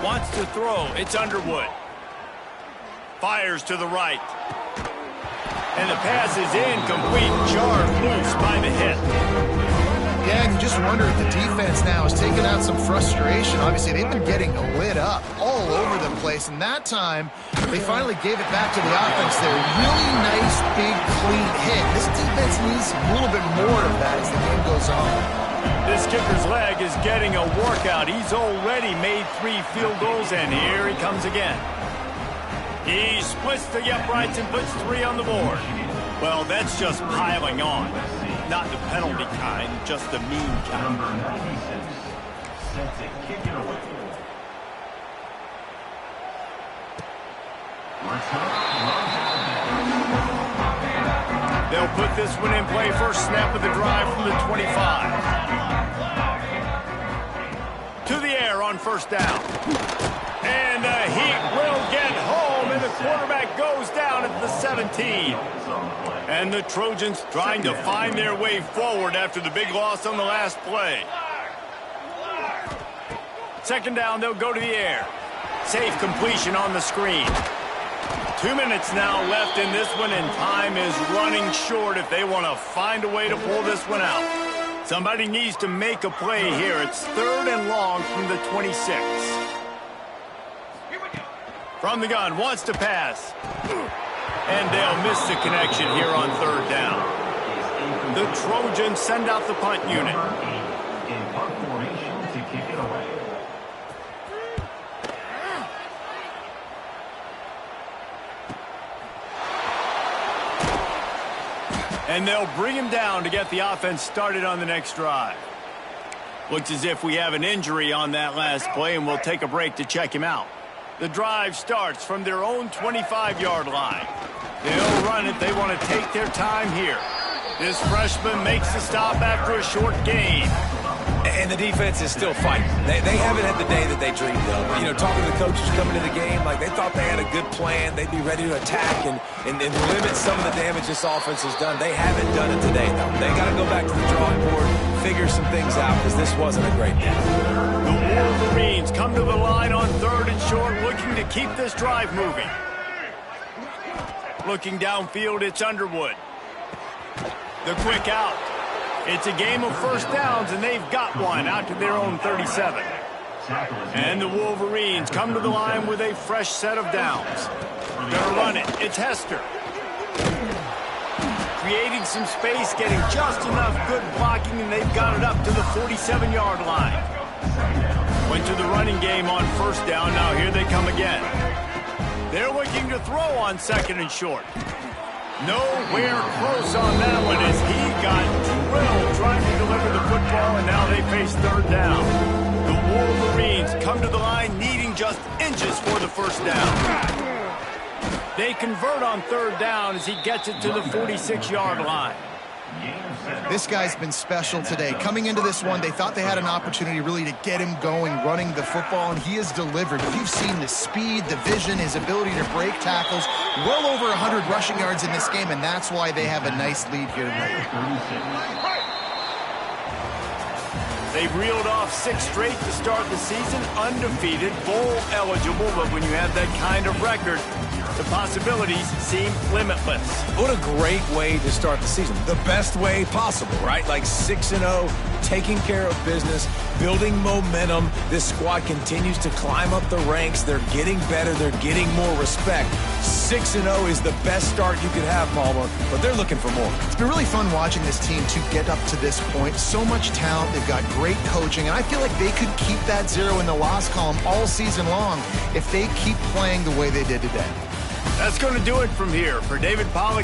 Wants to throw. It's Underwood. Fires to the right. And the pass is incomplete. Jarred loose by the hit. Yeah, and you just wonder if the defense now is taking out some frustration. Obviously, they've been getting lit up all over the place. And that time, they finally gave it back to the offense there. Really nice, big, clean hit. This defense needs a little bit more of that as the game goes on. This kicker's leg is getting a workout. He's already made 3 field goals, and here he comes again. He splits the uprights and puts 3 on the board. Well, that's just piling on. Not the penalty kind, just the mean kind. Number 96, set to kick it away. They'll put this one in play. First snap of the drive from the 25. To the air on first down. And he will get home, and the quarterback goes down at the 17. And the Trojans trying to find their way forward after the big loss on the last play. Second down, they'll go to the air. Safe completion on the screen. 2 minutes now left in this one, and time is running short if they want to find a way to pull this one out. Somebody needs to make a play here. It's third and long from the 26. From the gun, wants to pass. And they'll miss the connection here on third down. The Trojans send out the punt unit. In punt formation to kick it away. And they'll bring him down to get the offense started on the next drive. Looks as if we have an injury on that last play, and we'll take a break to check him out. The drive starts from their own 25-yard line. They'll run it. They want to take their time here. This freshman makes the stop after a short gain. And the defense is still fighting. They haven't had the day that they dreamed of. You know, talking to the coaches coming to the game, like they thought they had a good plan. They'd be ready to attack and limit some of the damage this offense has done. They haven't done it today, though. They got to go back to the drawing board, figure some things out, because this wasn't a great day. The Wolverines come to the line on third and short, looking to keep this drive moving. Looking downfield, it's Underwood. The quick out. It's a game of first downs, and they've got one out to their own 37. And the Wolverines come to the line with a fresh set of downs. Gonna run it. It's Hester. Creating some space, getting just enough good blocking, and they've got it up to the 47-yard line. Went to the running game on first down. Now here they come again. They're looking to throw on second and short. Nowhere close on that one as he got drilled trying to deliver the football, and now they face third down. The Wolverines come to the line needing just inches for the first down. They convert on third down as he gets it to the 46-yard line. This guy's been special today. Coming into this one, they thought they had an opportunity really to get him going, running the football, and he has delivered. If you've seen the speed, the vision, his ability to break tackles, well over 100 rushing yards in this game, and that's why they have a nice lead here tonight. They've reeled off 6 straight to start the season, undefeated, bowl eligible, but when you have that kind of record, the possibilities seem limitless. What a great way to start the season. The best way possible, right? Like 6-0, taking care of business, building momentum. This squad continues to climb up the ranks. They're getting better. They're getting more respect. 6-0 is the best start you could have, Palmer, but they're looking for more. It's been really fun watching this team to get up to this point. So much talent. They've got great coaching, and I feel like they could keep that 0 in the loss column all season long if they keep playing the way they did today. That's going to do it from here. For David Pollack